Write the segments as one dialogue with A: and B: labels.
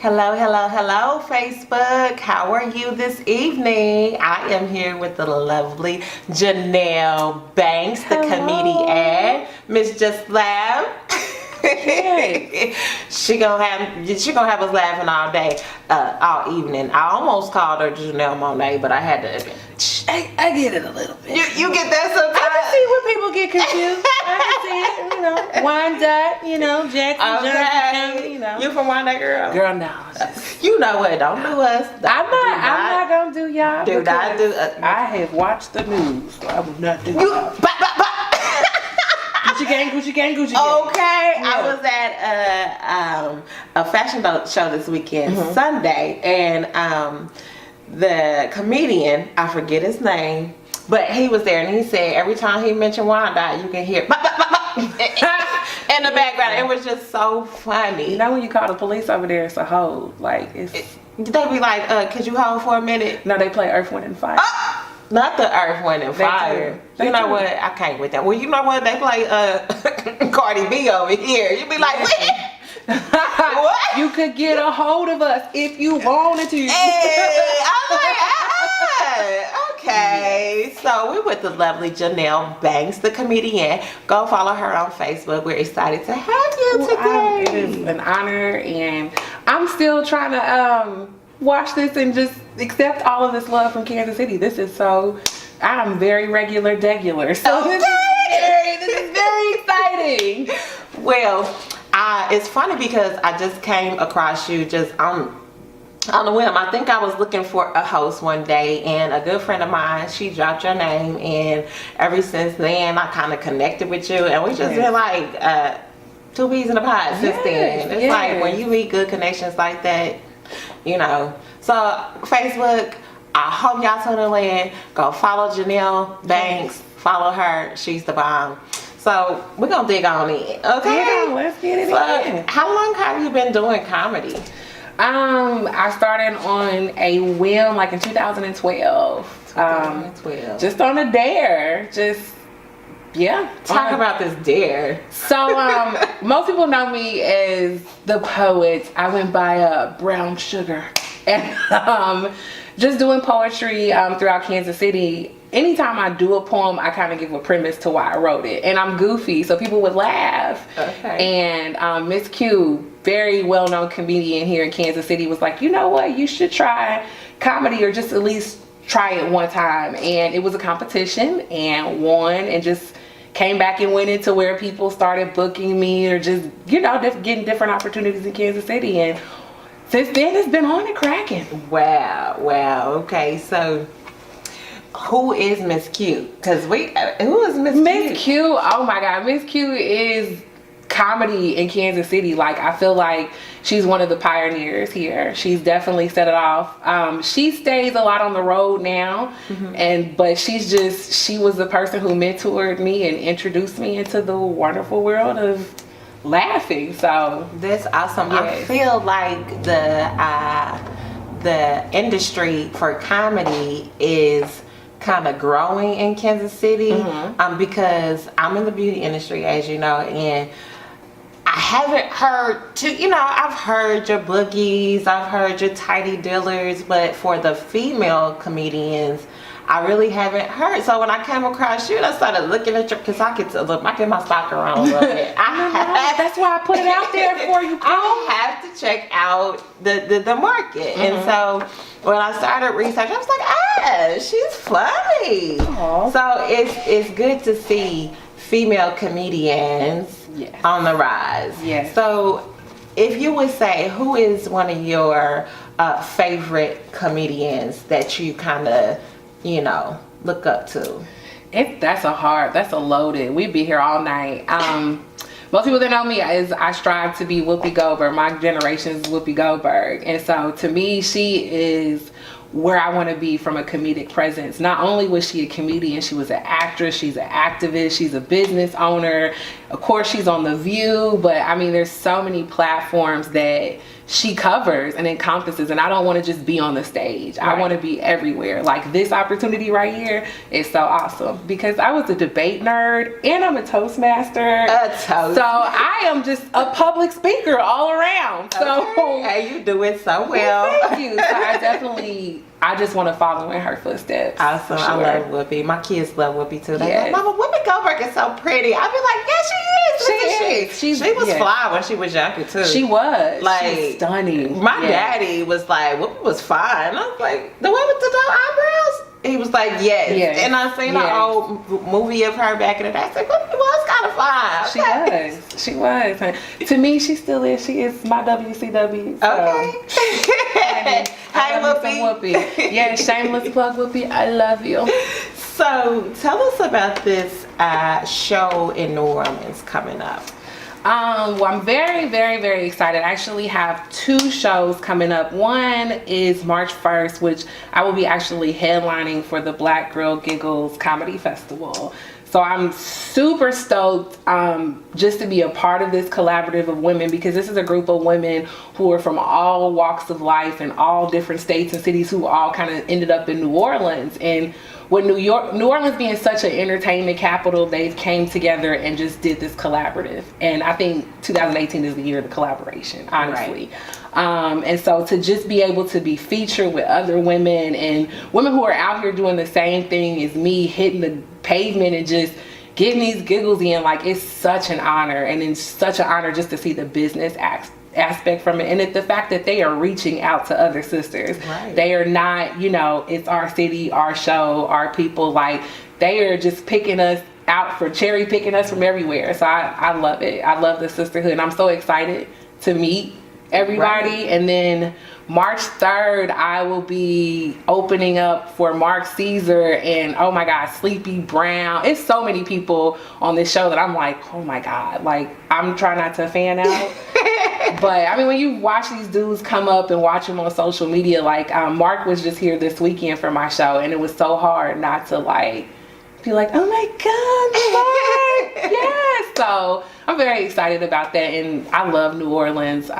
A: Hello, hello, hello, Facebook. How are you this evening? I am here with the lovely Janelle Banks, the comedian. Miss Just Laugh.
B: Yes.
A: She gonna have us laughing all day, all evening. I almost called her Janelle Monáe, but I had to.
B: I get it a little bit.
A: You get that sometimes.
B: I can see where people get confused. I can see it, Wyandotte, Jackson,
A: Okay.
B: Jersey,
A: You from Wyandotte, girl?
B: Girl, no.
A: You know what? Don't do us.
B: I'm not gonna do y'all.
A: Do not do.
B: I have watched the news, so I will not do
A: You.
B: y'all. Gucci gang, Gucci gang, Gucci gang.
A: Okay,
B: Yeah.
A: I was at a fashion show this weekend, Sunday, and the comedian, I forget his name, but he was there, and he said every time he mentioned Wyandotte, you can hear in the background. It was just so funny.
B: You know when you call the police over there, it's a hold. Like it's.
A: They be like, could you hold for a minute?
B: No, they play Earth, Wind, and Fire.
A: Not the Earth, Wind, and Fire. You know what? I can't with that. Well, you know what? They play Cardi B over here. You be like, what? What?
B: You could get a hold of us if you wanted to.
A: Hey, I'm like, okay. So we're with the lovely Janelle Banks, the comedian. Go follow her on Facebook. We're excited to have you today.
B: It is an honor, and I'm still trying to watch this and just accept all of this love from Kansas City. This is so, I'm very degular. So
A: Okay.
B: this is very exciting.
A: Well, it's funny because I just came across you just on the whim. I think I was looking for a host one day, and a good friend of mine, she dropped your name, and ever since then I kind of connected with you, and we just been like two peas in a pod since then. It's like when you meet good connections like that, you know. So Facebook, I hope y'all tune in. Go follow Janelle Banks. Follow her. She's the bomb. So we're gonna dig on it. Okay.
B: Yeah, let's get it in.
A: How long have you been doing comedy?
B: I started on a whim like in 2012.
A: 2012.
B: Just on a dare.
A: Talk about this dare.
B: So most people know me as the poet. I went by Brown Sugar, and just doing poetry throughout Kansas City. Anytime I do a poem, I kind of give a premise to why I wrote it, and I'm goofy, so people would laugh.
A: Okay.
B: And Miss Q, very well-known comedian here in Kansas City, was like, you know what, you should try comedy, or just at least try it one time. And it was a competition, and won, and just came back and went into where people started booking me, or just getting different opportunities in Kansas City. And since then, it's been on and cracking.
A: Wow. Okay, so who is Miss Q? Because who is Miss Q?
B: Miss Q, oh my God, Miss Q is comedy in Kansas City. Like, I feel like she's one of the pioneers here. She's definitely set it off. She stays a lot on the road now, but she was the person who mentored me and introduced me into the wonderful world of laughing. So
A: that's awesome.
B: Yes.
A: I feel like the industry for comedy is kind of growing in Kansas City, because I'm in the beauty industry, as you know, and I haven't heard I've heard your boogies, I've heard your tidy dillers, but for the female comedians, I really haven't heard. So when I came across you, I started looking at you, because I get my stalker on a little bit.
B: That's why I put it out there for you.
A: I have to check out the market. And so when I started researching, I was like, she's funny.
B: Aww.
A: So it's good to see female comedians on the rise.
B: Yes.
A: So if you would say, who is one of your favorite comedians that you kind of look up to?
B: That's a loaded. We'd be here all night. Most people that know me is I strive to be Whoopi Goldberg. My generation's Whoopi Goldberg. And so to me, she is where I want to be from a comedic presence. Not only was she a comedian, she was an actress, she's an activist, she's a business owner. Of course, she's on The View, but I mean, there's so many platforms that she covers and encompasses, and I don't want to just be on the stage.
A: Right.
B: I want to be everywhere. Like this opportunity right here is so awesome because I was a debate nerd and I'm a Toastmaster. So I am just a public speaker all around. So
A: okay. And you do it so well.
B: Thank you. So I just want to follow in her footsteps.
A: Awesome.
B: Sure.
A: I love Whoopi. My kids love Whoopi too. They
B: Yes.
A: like, Mama, Whoopi Goldberg is so pretty. I'd be like, yeah, she is. She was fly when she was younger too.
B: She was.
A: Like,
B: she's stunning.
A: My daddy was like, Whoopi was fine. I was like, the one with the no eyebrows? He was like, yes. And I seen an old movie of her back in the day. I said, Whoopi was kind of fine. Okay.
B: She was. To me, she still is. She is my WCW. So.
A: Okay. Hey,
B: Whoopi. Yeah, shameless plug, Whoopi. I love you.
A: So, tell us about this show in New Orleans coming up.
B: Well, I'm very, very, very excited. I actually have 2 shows coming up. One is March 1st, which I will be actually headlining for the Black Girl Giggles Comedy Festival. So I'm super stoked just to be a part of this collaborative of women, because this is a group of women who are from all walks of life and all different states and cities who all kind of ended up in New Orleans. And with New Orleans being such an entertainment capital, they came together and just did this collaborative. And I think 2018 is the year of the collaboration, honestly. Right. And so to just be able to be featured with other women and women who are out here doing the same thing as me, hitting the pavement and just getting these giggles in, like, it's such an honor. And it's such an honor just to see the business aspect from it, and the fact that they are reaching out to other sisters. Right. They are not, it's our city, our show, our people. Like, they are just picking us out, for cherry picking us from everywhere. So I love it. I love the sisterhood, and I'm so excited to meet everybody. Right. And then March 3rd, I will be opening up for Mark Caesar and, oh my God, Sleepy Brown. It's so many people on this show that I'm like, oh my God, like, I'm trying not to fan out. But I mean, when you watch these dudes come up and watch them on social media, like, Mark was just here this weekend for my show, and it was so hard not to, like, be like, oh my God, Mark, yes. So I'm very excited about that, and I love New Orleans.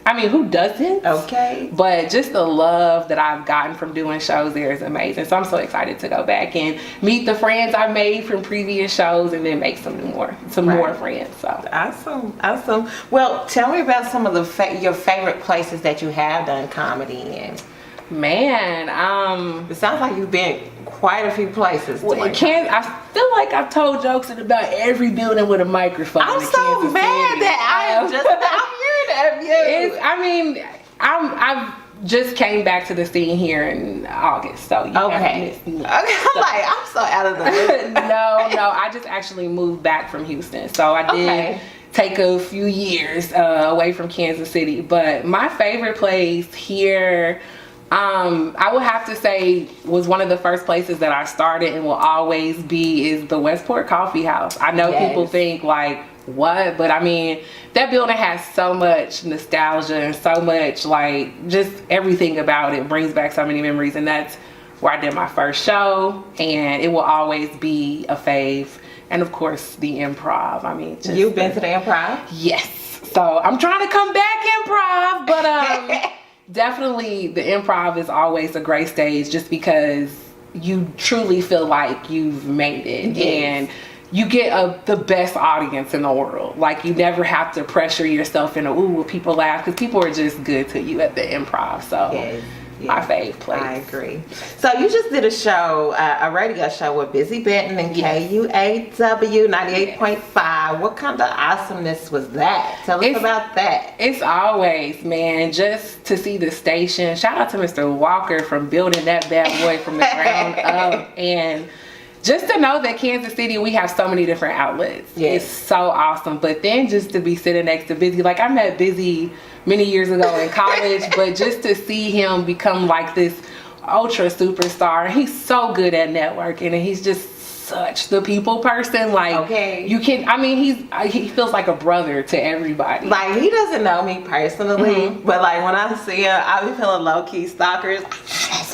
B: I mean, who doesn't? Okay. But just the love that I've gotten from doing shows there is amazing. So I'm so excited to go back and meet the friends I've made from previous shows, and then make some more friends. So
A: awesome. Well, tell me about some of your favorite places that you have done comedy in.
B: Man,
A: it sounds like you've been quite a few places.
B: Well, I feel like I've told jokes in about every building with a microphone.
A: I'm so mad that I am just out here of you.
B: I've just came back to the scene here in August, so you haven't missed me. Okay,
A: I'm so out of the loop.
B: No, I just actually moved back from Houston, so I did take a few years away from Kansas City. But my favorite place here, I would have to say, was one of the first places that I started and will always be, is the Westport Coffee House. I know people think like, what? But I mean, that building has so much nostalgia and so much, like, just everything about it brings back so many memories. And that's where I did my first show, and it will always be a fave. And of course, the Improv. I mean,
A: you've been to the Improv?
B: Yes. So I'm trying to come back Improv, but definitely the Improv is always a great stage, just because you truly feel like you've made it. Yes. And you get the best audience in the world. Like, you never have to pressure yourself into, ooh, will people laugh? Because people are just good to you at the Improv. So my fave place. I
A: agree. So you just did a show, a radio show with Busy Benton and KUAW 98.5. What kind of awesomeness was that? Tell us about that.
B: It's always, man, just to see the station. Shout out to Mr. Walker from building that bad boy from the ground up. And just to know that Kansas City, we have so many different outlets. Yes. It's so awesome. But then just to be sitting next to Busy, like, I met Busy many years ago in college, but just to see him become like this ultra superstar, he's so good at networking, and he's just such the people person. Like, he feels like a brother to everybody.
A: Like, he doesn't know me personally, but like, when I see him, I be feeling low-key stalkers.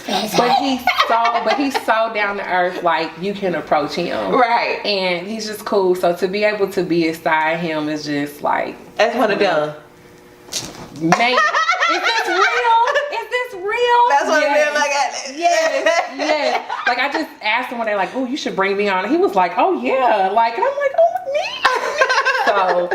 B: But he's so down to earth, like, you can approach him. Right. And he's just cool. So to be able to be beside him is just like,
A: that's one of them.
B: man, is this real? Is this real?
A: That's what
B: Yes.
A: it is like at.
B: Yes. Like I just asked him one day, like, oh, you should bring me on. And he was like, oh yeah. Like, and I'm like, oh, me? So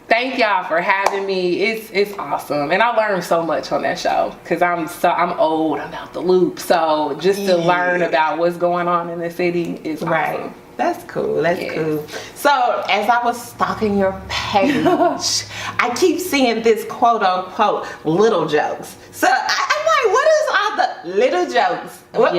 B: thank y'all for having me. It's awesome. And I learned so much on that show. Cause I'm old, I'm out the loop. So just to learn about what's going on in the city is awesome.
A: Right. That's cool. That's cool. So, as I was stalking your page, I keep seeing this quote unquote little jokes. So, I'm like, what is all the little jokes? What,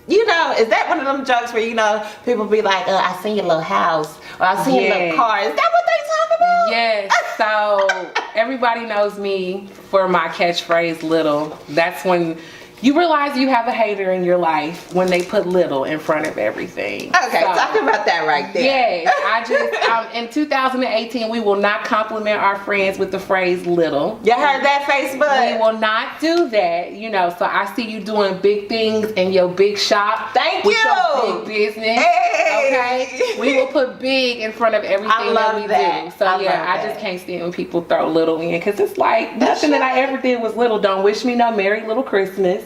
A: you know, is that one of them jokes where, you know, people be like, I seen your little house, or I seen your little car? Is that what they talk about?
B: Yes. So, everybody knows me for my catchphrase, little. That's when you realize you have a hater in your life, when they put little in front of everything.
A: Okay, so, talk about that right there.
B: Yes, I just, in 2018, we will not compliment our friends with the phrase little.
A: You heard that, Facebook?
B: We will not do that, you know. So I see you doing big things in your big shop.
A: Thank
B: with
A: you.
B: Your big business.
A: Hey.
B: Okay? We will put big in front of everything that we do. So I just can't stand when people throw little in, because it's like nothing that I ever did was little. Don't wish me no Merry Little Christmas.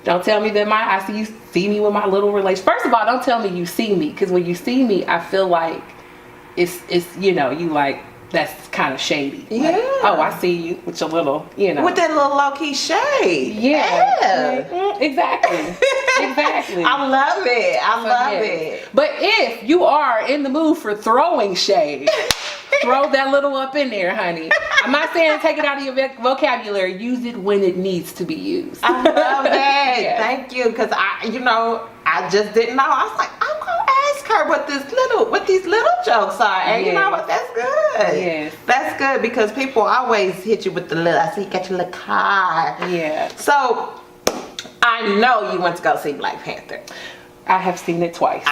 B: Don't tell me that I see me with my little relation. First of all, don't tell me you see me, because when you see me, I feel like it's you know, you like, that's kind of shady.
A: Yeah.
B: Like, oh, I see you with your little, you know.
A: With that little low-key shade.
B: Yeah. Exactly. Exactly.
A: I love it. I love it.
B: But if you are in the mood for throwing shade, throw that little up in there, honey. I'm not saying take it out of your vocabulary. Use it when it needs to be used.
A: I love that. Yeah. Thank you. Because I just didn't know. I was like, I'm going to ask her what these little jokes are. And you know what? That's good.
B: Yes.
A: That's good, because people always hit you with the little. I see you got your little car.
B: Yeah.
A: So, I know you went to go see Black Panther.
B: I have seen it twice.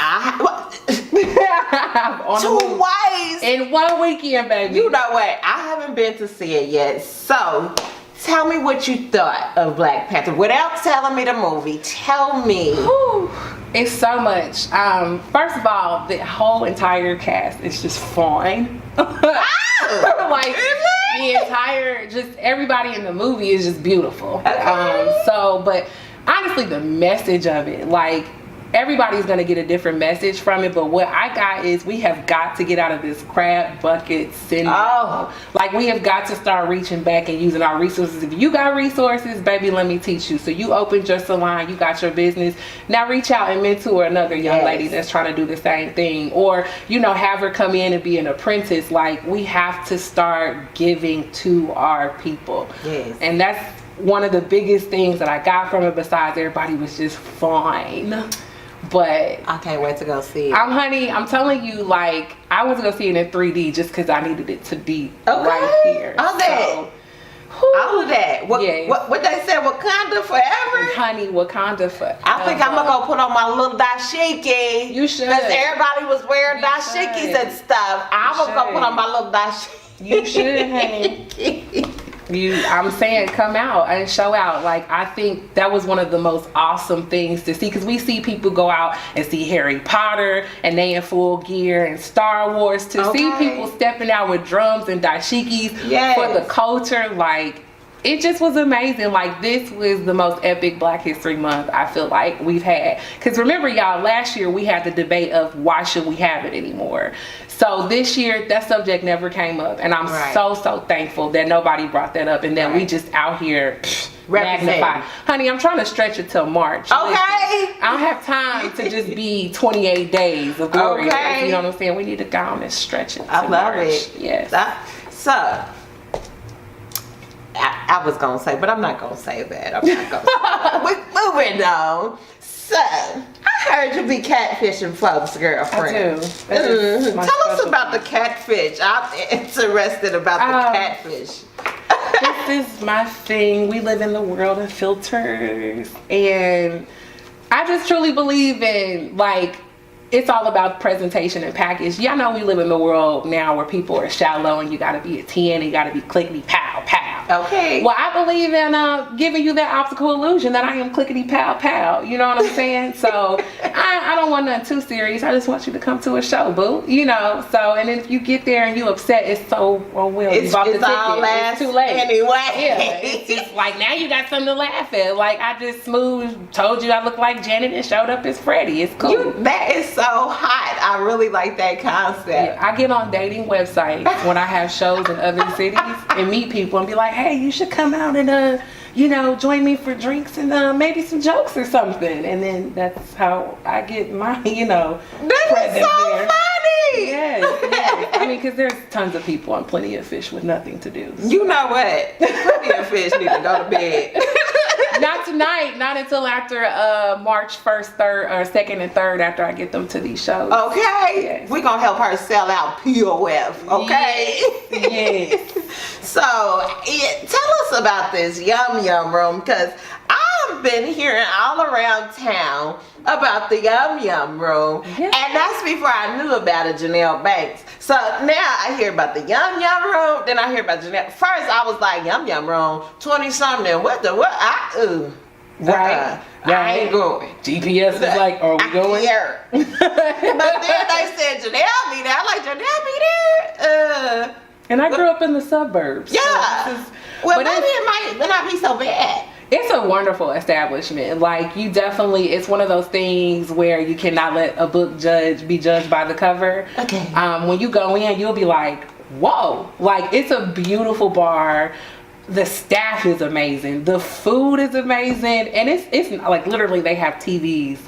A: Twice?
B: In one weekend, baby.
A: You know what? I haven't been to see it yet. So, tell me what you thought of Black Panther. Without telling me the movie, tell me.
B: Whew. It's so much. First of all, the whole entire cast is just fine. Like, the entire, just everybody in the movie is just beautiful.
A: Okay.
B: But honestly, the message of it, like, everybody's gonna get a different message from it, but what I got is we have got to get out of this crab bucket syndrome.
A: Oh.
B: Like, we have got to start reaching back and using our resources. If you got resources, baby, let me teach you. So you opened your salon, you got your business. Now reach out and mentor another young lady that's trying to do the same thing. Or, you know, have her come in and be an apprentice. Like, we have to start giving to our people.
A: Yes.
B: And that's one of the biggest things that I got from it, besides everybody was just fine. But
A: I can't wait to go see it.
B: I'm telling you, like, I was gonna see it in 3D just because I needed it to be right here.
A: All that. All of that. What they said, Wakanda forever?
B: Honey, Wakanda forever.
A: I think I'm gonna go put on my little dashiki.
B: You should.
A: Because everybody was wearing dashikis and stuff. I'm gonna go put on my little dashiki.
B: You should, honey. I'm saying, come out and show out. Like, I think that was one of the most awesome things to see, because we see people go out and see Harry Potter and they in full gear, and Star Wars, to see people stepping out with drums and dashikis for the culture. Like, it just was amazing. Like, this was the most epic Black History Month I feel like we've had. Because remember, y'all, last year we had the debate of why should we have it anymore. So this year that subject never came up, and I'm so thankful that nobody brought that up, and that we just out here magnify. Honey, I'm trying to stretch it till March. Okay. Listen, I don't have time to just be 28 days of glory. Okay. You know what I'm saying? We need to go on and stretch it.
A: I love
B: March.
A: it.
B: Yes.
A: I was gonna say, but I'm not gonna say that. I'm not gonna. We're moving on. So, I heard you be catfishing folks, girlfriend.
B: I do.
A: Tell us about the catfish. I'm interested about the catfish.
B: This is my thing. We live in the world of filters, and I just truly believe in, like, it's all about presentation and package. Y'all know we live in the world now where people are shallow and you got to be a 10 and you got to be clickety pow pow.
A: Okay.
B: Well, I believe in giving you that optical illusion that I am clickety pow pow. You know what I'm saying? So I don't want nothing too serious. I just want you to come to a show, boo. You know. So and then if you get there and you upset, it's so
A: it's all
B: it's too late
A: anyway.
B: Yeah, it's just like now you got something to laugh at. Like I just smooth told you I look like Janet and showed up as Freddie. It's cool.
A: That is so hot. I really like that concept.
B: Yeah, I get on dating websites when I have shows in other cities and meet people and be like, hey, you should come out and join me for drinks and maybe some jokes or something. And then that's how I get my,
A: That is so
B: there.
A: funny.
B: Yes. I mean, because there's tons of people on Plenty of Fish with nothing to do.
A: You know what? Plenty of Fish need to go to bed.
B: Not tonight, not until after March 1st, 3rd, or 2nd and 3rd after I get them to these shows.
A: Okay.
B: Yes.
A: We're going to help her sell out POF. Okay.
B: Yes.
A: So, tell us about this Yum Yum Room, because I've been hearing all around town about the Yum Yum Room,
B: Yeah.
A: and that's before I knew about it, Janelle Banks. So now I hear about the Yum Yum Room, then I hear about Janelle. First I was like, Yum Yum Room, 20-something, what?
B: Right.
A: I ain't going.
B: GPS is like, are we going?
A: Yeah. But then they said Janelle be there. I'm like, Janelle be there?
B: And I grew up in the suburbs.
A: Yeah.
B: So
A: Well,
B: but
A: maybe it might not be so bad.
B: it's a wonderful establishment. Like you definitely, it's one of those things where you cannot let a book be judged by the cover.
A: Okay.
B: When you go in, you'll be like, whoa. Like it's a beautiful bar. The staff is amazing. The food is amazing. And it's like literally they have TVs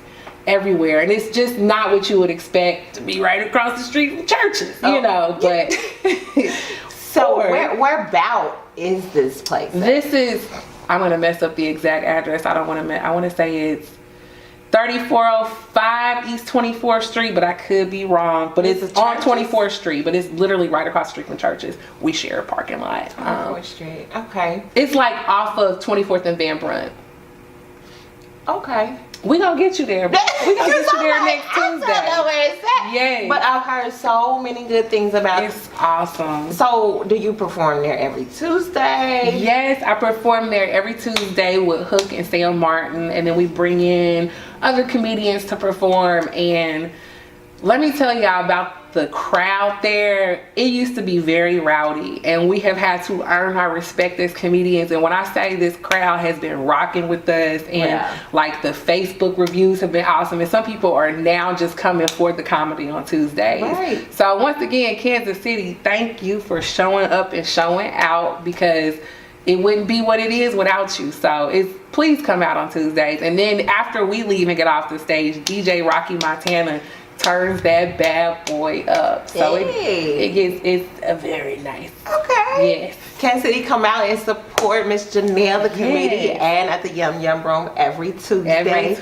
B: everywhere. And it's just not what you would expect to be right across the street from churches, you know, but.
A: So where about is this place?
B: This is, I'm going to mess up the exact address. I want to say it's 3405 East 24th Street, but I could be wrong. But it's on 24th Street, but it's literally right across the street from churches. We share a parking lot.
A: 24th Street. Okay.
B: It's like off of 24th and Van Brunt.
A: Okay.
B: We gonna get you there. We gonna get you there next Tuesday.
A: I don't know where it's at.
B: Yay.
A: But I've heard so many good things about it.
B: It's awesome.
A: So, do you perform there every Tuesday?
B: Yes, I perform there every Tuesday with Hook and Sam Martin, and then we bring in other comedians to perform. And let me tell y'all about the crowd there. It used to be very rowdy, and we have had to earn our respect as comedians. And when I say this crowd has been rocking with us, and like the Facebook reviews have been awesome, and some people are now just coming for the comedy on Tuesdays.
A: Right.
B: So once again, Kansas City, thank you for showing up and showing out, because it wouldn't be what it is without you. So please come out on Tuesdays. And then after we leave and get off the stage, DJ Rocky Montana turns that bad boy up. So it's a very nice.
A: Okay.
B: Yes.
A: Kansas City, come out and support Miss Janelle, the comedian, and at the Yum Yum Room every Tuesday.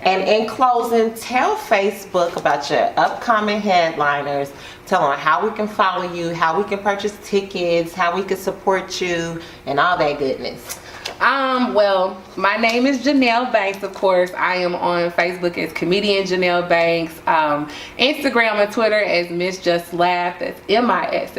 A: And in closing, tell Facebook about your upcoming headliners. Tell them how we can follow you, how we can purchase tickets, how we can support you, and all that goodness.
B: Well, my name is Janelle Banks, of course. I am on Facebook as comedian Janelle Banks, Instagram and Twitter as Miss Just Laugh. That's MISSJUSLAUGH,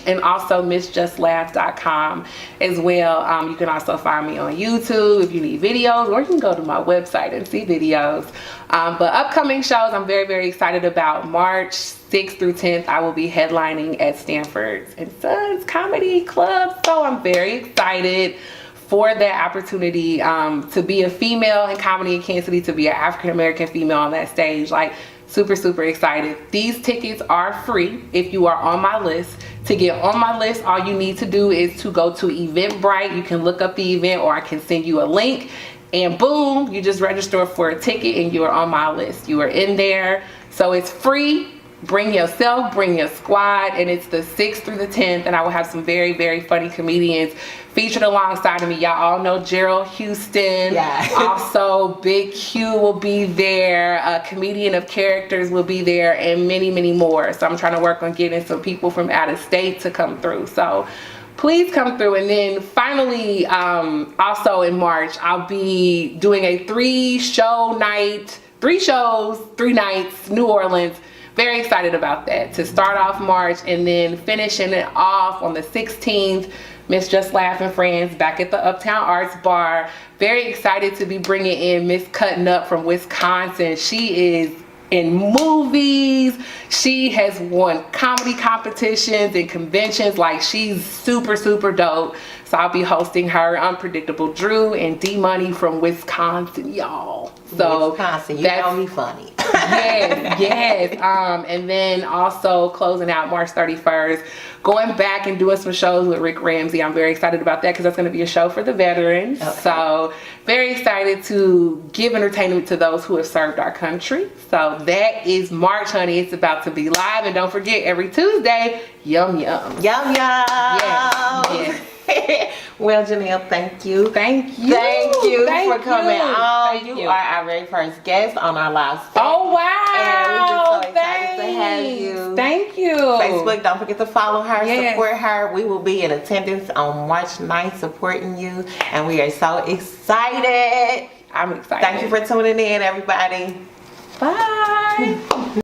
B: and also MissJustLaugh.com as well. You can also find me on YouTube if you need videos, or you can go to my website and see videos. But upcoming shows I'm very, very excited about. March 6th through 10th, I will be headlining at Stanford's and Sons Comedy Club. So I'm very excited for that opportunity to be a female in comedy in Kansas City, to be an African-American female on that stage. Like, super, super excited. These tickets are free if you are on my list. To get on my list, all you need to do is to go to Eventbrite. You can look up the event, or I can send you a link. And boom, you just register for a ticket and you are on my list. You are in there. So it's free. Bring yourself, bring your squad, and it's the 6th through the 10th, and I will have some very, very funny comedians featured alongside of me. Y'all all know Gerald Houston.
A: Yeah.
B: Also, Big Q will be there. A comedian of characters will be there, and many, many more. So I'm trying to work on getting some people from out of state to come through. So please come through. And then finally, also in March, I'll be doing a 3 shows, 3 nights, New Orleans. Very excited about that, to start off March and then finishing it off on the 16th. Miss Just Laughing Friends back at the Uptown Arts Bar. Very excited to be bringing in Miss Cutting Up from Wisconsin. She is in movies. She has won comedy competitions and conventions. Like, she's super, super dope. So I'll be hosting her, Unpredictable Drew, and D Money from Wisconsin, y'all. So
A: Wisconsin, you know me funny.
B: yes. And then also closing out March 31st, going back and doing some shows with Rick Ramsey. I'm very excited about that because that's going to be a show for the veterans. Okay. So very excited to give entertainment to those who have served our country. So that is March, honey. It's about to be live. And don't forget, every Tuesday, Yum Yum.
A: Yum Yum.
B: Yes.
A: Well, Janelle, thank you.
B: Thank you
A: for coming on.
B: Thank you
A: are our very first guest on our live stream.
B: Oh, wow.
A: And we're just so excited to have you.
B: Thank you.
A: Facebook, don't forget to follow her,
B: Yes.
A: support her. We will be in attendance on March 9th supporting you. And we are so excited.
B: I'm excited.
A: Thank you for tuning in, everybody.
B: Bye.